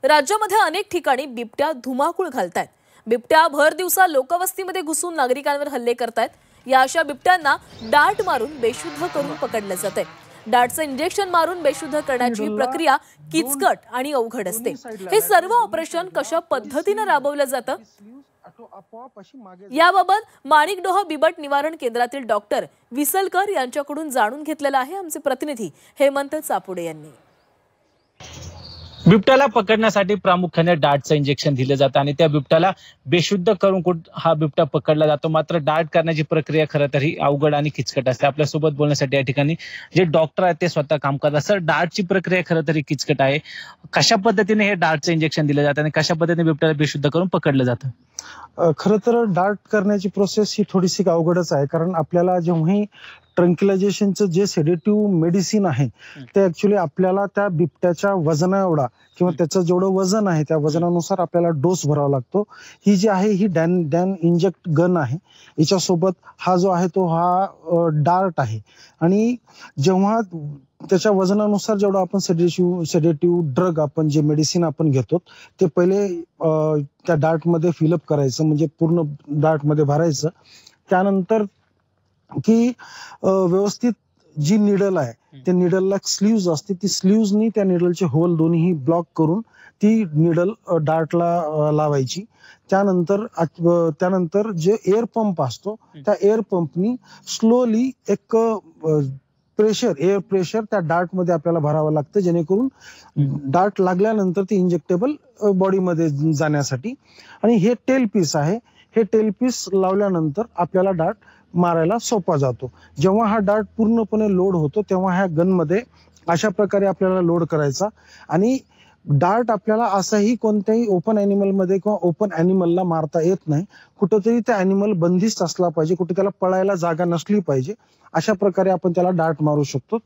राज्यामध्ये अनेक ठिकाणी बिबट्या धुमाकूळ घालतायत। बिबट्या भर दिवसा लोकवस्तीमध्ये घुसून नागरिकांवर हल्ले करतायत। या अशा बिबट्यांना डाट मारून बेशुद्ध करून पकडले जाते। डाटचं इंजेक्शन मारून बेशुद्ध करण्याची प्रक्रिया किचकट आणि अवघड असते। हे सर्व ऑपरेशन कशा पद्धतीने राबवलं जातं याबाबत माणिकडोह बिबट निवारण केंद्रातील डॉक्टर विसलकर यांच्याकडून जाणून घेतलेलं आहे आमचे प्रतिनिधी हेमंत चापुडे यांनी। बिबट्याला पकडण्यासाठी प्रामुख्याने डाटचं इंजेक्शन दिले जातं आणि त्या बिबट्याला बेशुद्ध करून हा बिबट्या पकडला जातो। मात्र डाट करण्याची प्रक्रिया खरं तर ही अवघड आणि किचकट असते। आपल्यासोबत बोलण्यासाठी या ठिकाणी जे डॉक्टर आहेत ते स्वतः काम करतात। सर, डाटची प्रक्रिया खरं तर किचकट आहे। कशा पद्धतीने हे डाटचं इंजेक्शन दिलं जातं आणि कशा पद्धतीने बिबट्याला बेशुद्ध करून पकडलं जातं? खरं तर डाट करण्याची प्रोसेस ही थोडीशी अवघडच आहे, कारण आपल्याला जेव्हाही ट्रंक्युलायझेशनचं जे सेडेटिव्ह मेडिसिन आहे ते ऍक्च्युली आपल्याला त्या बिबट्याच्या वजना एवढा किंवा त्याचं जेवढं वजन आहे त्या वजनानुसार आपल्याला डोस भरावा लागतो। ही जी आहे ही डॅन इंजेक्ट गन आहे। याच्यासोबत हा जो आहे तो हा डार्ट आहे आणि जेव्हा त्याच्या वजनानुसार जेवढं आपण सेडेटिव्ह ड्रग आपण जे मेडिसिन आपण घेतो ते पहिले त्या डार्ट मध्ये फिलअप करायचं, म्हणजे पूर्ण डार्ट मध्ये भरायचं। त्यानंतर की व्यवस्थित जी निडल आहे त्या निडलला स्लीव्ज असते, ती स्लीव्जनी त्या निडलचे होल दोन्ही ब्लॉक करून ती निडल डार्टला लावायची। त्यानंतर जे एअर पंप असतो त्या एअर पंपनी स्लोली एक एअर प्रेशर त्या डार्ट मध्ये आपल्याला भरावं लागतं, जेणेकरून डार्ट लागल्यानंतर ती इंजेक्टेबल बॉडीमध्ये जाण्यासाठी। आणि हे टेल पीस आहे, हे टेल पीस लावल्यानंतर आपल्याला डार्ट मारायला सोपा जातो। जेव्हा हा डार्ट पूर्णपणे लोड होतो तेव्हा ह्या गन मध्ये अशा प्रकारे आपल्याला लोड करायचा आणि डार्ट आपल्याला असंही कोणत्याही ओपन ॲनिमल मध्ये किंवा ओपन ॲनिमलला मारता येत नाही। कुठेतरी त्या ॲनिमल बंदिस्त असला पाहिजे, कुठे त्याला पळायला जागा नसली पाहिजे, अशा प्रकारे आपण त्याला डार्ट मारू शकतो।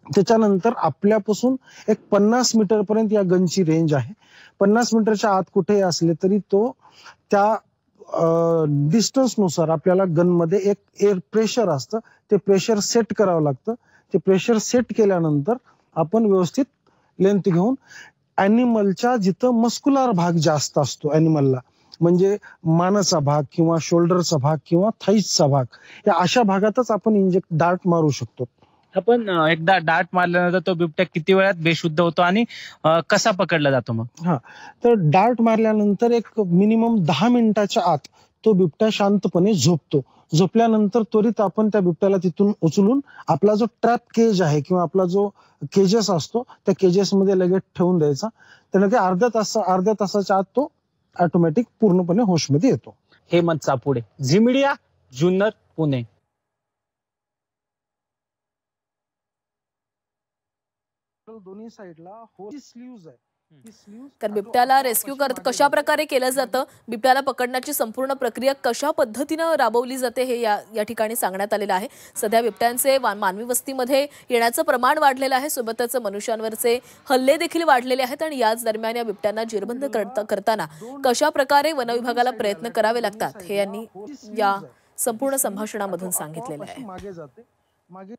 त्याच्यानंतर आपल्यापासून एक 50 मीटर पर्यंत या गनची रेंज आहे। 50 मीटरच्या आत कुठेही असले तरी तो त्या डिस्टन्स नुसार आपल्याला गन मध्ये एक एअर प्रेशर असतं, ते प्रेशर सेट करावं लागतं। ते प्रेशर सेट केल्यानंतर आपण व्यवस्थित लेंथ घेऊन ॲनिमलच्या जिथं मस्क्युलर भाग जास्त असतो ॲनिमलला, म्हणजे मानाचा भाग किंवा शोल्डरचा भाग किंवा थाईजचा भाग, या अशा भागातच आपण डार्ट मारू शकतो। आपण एकदा डार्ट मारल्यानंतर तो बिबट्या किती वेळात बेशुद्ध होतो आणि कसा पकडला जातो मग? तर डार्ट मारल्यानंतर एक मिनिमम 10 मिनिटाच्या आत तो बिबट्या शांतपणे झोपतो। झोपल्यानंतर त्वरित आपण त्या बिबट्याला तिथून उचलून आपला जो ट्रॅप केज आहे किंवा आपला जो केजेस असतो त्या केजेस मध्ये लगेच ठेवून द्यायचा। त्यानंतर अर्ध्या तासाच्या आत तो ऑटोमॅटिक पूर्णपणे होशमध्ये येतो। Hemant Chapude, Zee media, Junnar, Pune. दोन्ही साइडला होल स्लीव्ज आहे। तर बिबट्याला रेस्क्यू कशा प्रकारे केलं जातं, बिबट्याला पकडण्याची संपूर्ण प्रक्रिया कशा पद्धतीने राबवली जाते हे या ठिकाणी सांगण्यात आलेलं आहे। सध्या बिबट्यांचे मानवी वस्तीमध्ये येण्याचं प्रमाण वाढलेलं आहे, सोबतच मनुष्यांवरचे हल्ले देखील वाढलेले आहेत आणि याच दरम्यान या बिबट्यांना जेरबंद करताना कशा प्रकारे वनविभागाला प्रयत्न करावे लागतात हे यांनी या संपूर्ण संभाषणामधून सांगितलेलं आहे।